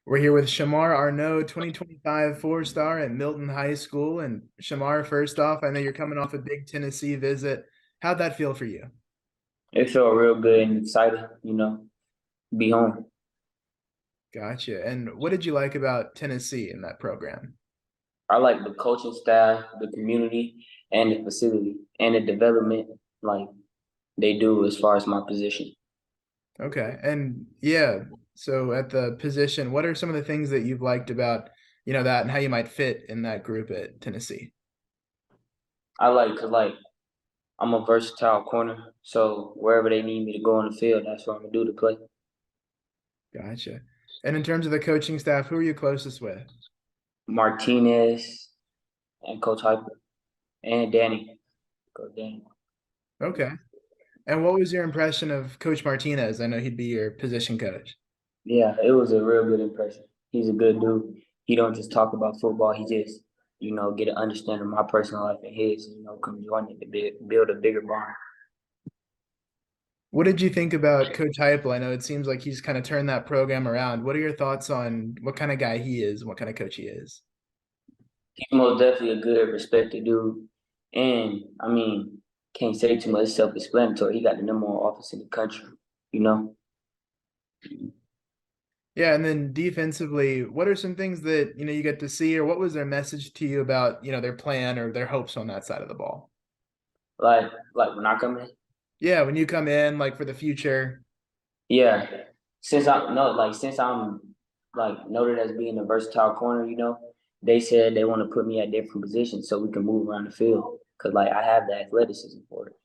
We're here with Shamar Arnoux, 2025 four-star at Milton High School. And Shamar, first off, I know you're coming off a big Tennessee visit. How'd that feel for you? It felt real good and exciting, be home. Gotcha. And what did you like about Tennessee in that program? I like the coaching staff, the community, and the facility, and the development like they do as far as my position. Okay. And yeah, so at the position, what are some of the things that you've liked about, that and how you might fit in that group at Tennessee? I like because I'm a versatile corner, so wherever they need me to go on the field, that's what I'm gonna do to play. Gotcha. And in terms of the coaching staff, who are you closest with? Martinez and Coach Hyper and Danny, Coach Danny. Okay. And what was your impression of Coach Martinez? I know he'd be your position coach. Yeah, it was a real good impression. He's a good dude. He don't just talk about football. He just, get an understanding of my personal life and his, come join it to build a bigger bond. What did you think about Coach Heupel? I know it seems like he's kind of turned that program around. What are your thoughts on what kind of guy he is and what kind of coach he is? He's most definitely a good, respected dude. And can't say too much self-explanatory. He got the number one office in the country, you know. Yeah, and then defensively, what are some things that you get to see, or what was their message to you about their plan or their hopes on that side of the ball? Like when I come in, Yeah, when you come in, like for the future. yeah. Since I'm noted as being a versatile corner, they said they want to put me at different positions so we can move around the field. Cause I have the athleticism for it.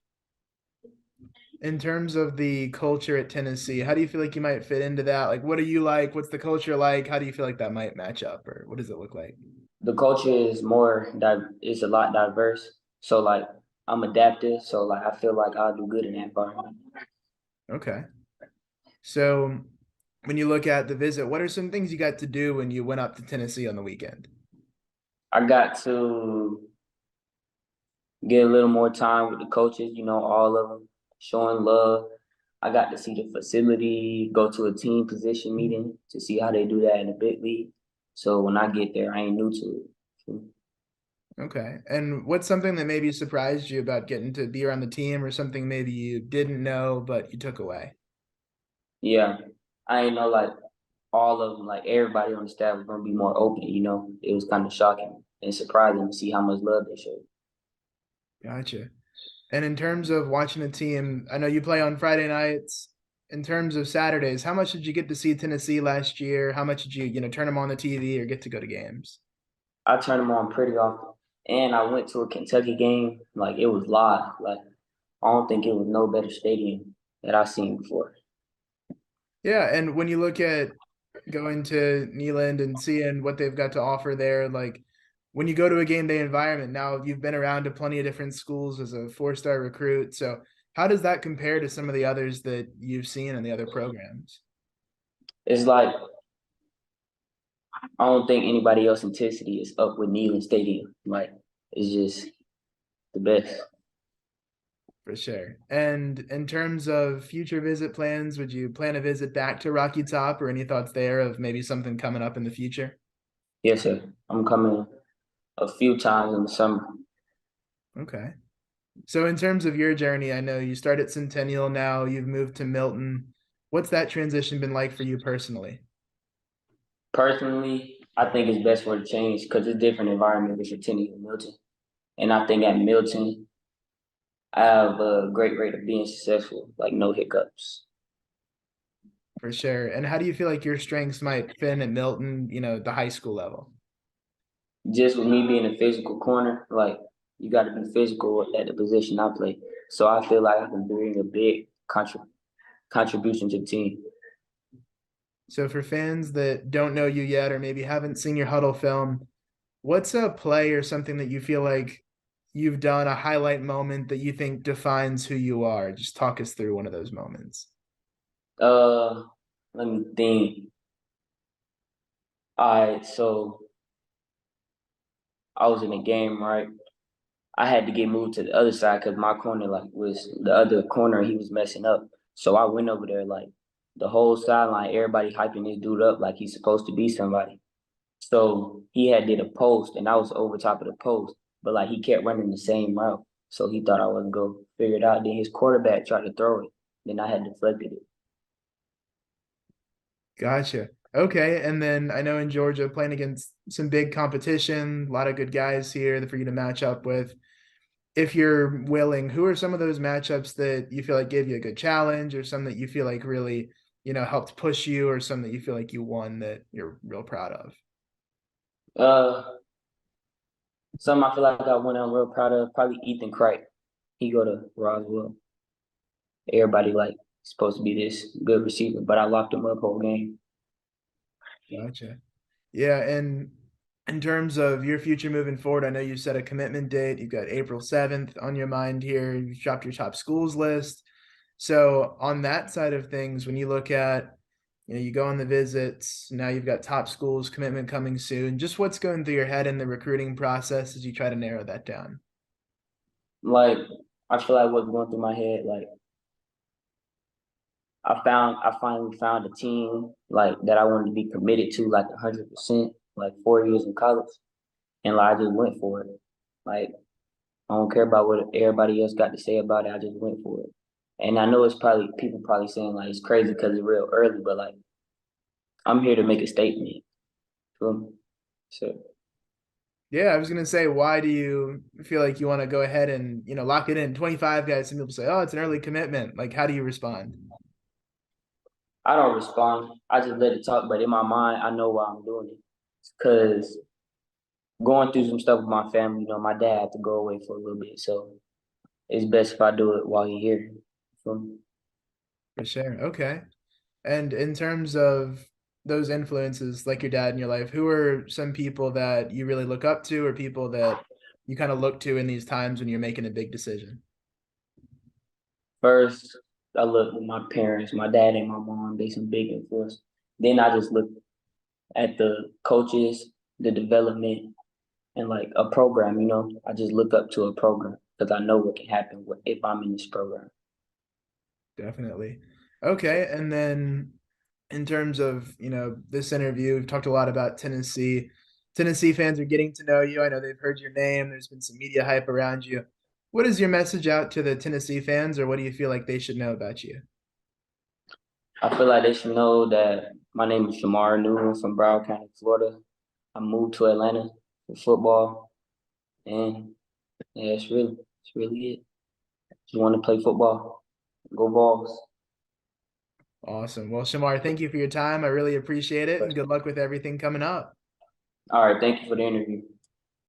In terms of the culture at Tennessee, how do you feel like you might fit into that? Like, what do you like? What's the culture like? How do you feel like that might match up, or what does it look like? The culture is it's a lot diverse. So I'm adaptive. So I feel like I'll do good in that environment. Okay. So when you look at the visit, what are some things you got to do when you went up to Tennessee on the weekend? I got to get a little more time with the coaches, all of them, showing love. I got to see the facility, go to a team position meeting to see how they do that in the big league. So when I get there, I ain't new to it. Okay. And what's something that maybe surprised you about getting to be around the team or something maybe you didn't know but you took away? Yeah, I ain't know all of them, like everybody on the staff was gonna be more open. It was kind of shocking and surprising to see how much love they showed. Gotcha. And in terms of watching a team, I know you play on Friday nights. In terms of Saturdays, how much did you get to see Tennessee last year? How much did you turn them on the TV or get to go to games? I turn them on pretty often, and I went to a Kentucky game. Like it was live. Like I don't think it was no better stadium that I've seen before. Yeah, and when you look at going to Neyland and seeing what they've got to offer there, like when you go to a game day environment, now you've been around to plenty of different schools as a four-star recruit. So how does that compare to some of the others that you've seen in the other programs? It's like I don't think anybody else intensity is up with Neyland Stadium. Like it's just the best. For sure. And in terms of future visit plans, would you plan a visit back to Rocky Top or any thoughts there of maybe something coming up in the future? Yes, sir. I'm coming a few times in the summer. Okay. So in terms of your journey, I know you start at Centennial now, you've moved to Milton. What's that transition been like for you personally? Personally, I think it's best for a change because it's different environment with Tennessee and Milton. And I think at Milton, I have a great rate of being successful, like no hiccups. For sure. And how do you feel like your strengths might fit in at Milton, the high school level? Just with me being a physical corner, like you got to be physical at the position I play. So I feel like I can bring a big contribution to the team. So for fans that don't know you yet or maybe haven't seen your huddle film, what's a play or something that you feel like you've done, a highlight moment that you think defines who you are? Just talk us through one of those moments. Uh, Let me think. All right, so I was in a game, right? I had to get moved to the other side because my corner was the other corner. He was messing up, so I went over there the whole sideline, everybody hyping this dude up like he's supposed to be somebody. So he had did a post, and I was over top of the post, but like he kept running the same route. So he thought I wasn't go figure it out. Then his quarterback tried to throw it. Then I had deflected it. Gotcha. Okay, and then I know in Georgia playing against some big competition, a lot of good guys here for you to match up with. If you're willing, who are some of those matchups that you feel like gave you a good challenge, or some that you feel like really, helped push you, or some that you feel like you won that you're real proud of? Uh, Something I feel like I went I'm real proud of, probably Ethan Cripe. He go to Roswell. Everybody like supposed to be this good receiver, but I locked him up whole game. Gotcha. Yeah, and in terms of your future moving forward, I know you set a commitment date. You've got April 7th on your mind here. You've dropped your top schools list. So on that side of things, when you look at, you go on the visits, now you've got top schools commitment coming soon. Just what's going through your head in the recruiting process as you try to narrow that down? Like I feel like what's going through my head, like I finally found a team like that I wanted to be committed to like 100%, like 4 years in college. And like I just went for it. Like I don't care about what everybody else got to say about it. I just went for it. And I know it's probably people probably saying like it's crazy because it's real early, but like I'm here to make a statement. Feel me? So Yeah, I was gonna say, why do you feel like you want to go ahead and lock it in? 25 guys. Some people say, oh, it's an early commitment. Like, how do you respond? I don't respond. I just let it talk. But in my mind, I know why I'm doing it. Because going through some stuff with my family, my dad had to go away for a little bit. So it's best if I do it while he's here. Feel me? For sure. Okay. And in terms of those influences, like your dad in your life, who are some people that you really look up to, or people that you kind of look to in these times when you're making a big decision? First, I look at my parents, my dad and my mom. They some big influence. Then I just look at the coaches, the development, and like a program. I just look up to a program because I know what can happen if I'm in this program. Definitely. Okay. And then in terms of, this interview, we've talked a lot about Tennessee. Tennessee fans are getting to know you. I know they've heard your name. There's been some media hype around you. What is your message out to the Tennessee fans, or what do you feel like they should know about you? I feel like they should know that my name is Shamar Arnoux from Broward County, Florida. I moved to Atlanta for football, and yeah, it's really it. Just want to play football. Go Vols. Awesome. Well, Shamar, thank you for your time. I really appreciate it, and good luck with everything coming up. All right, thank you for the interview.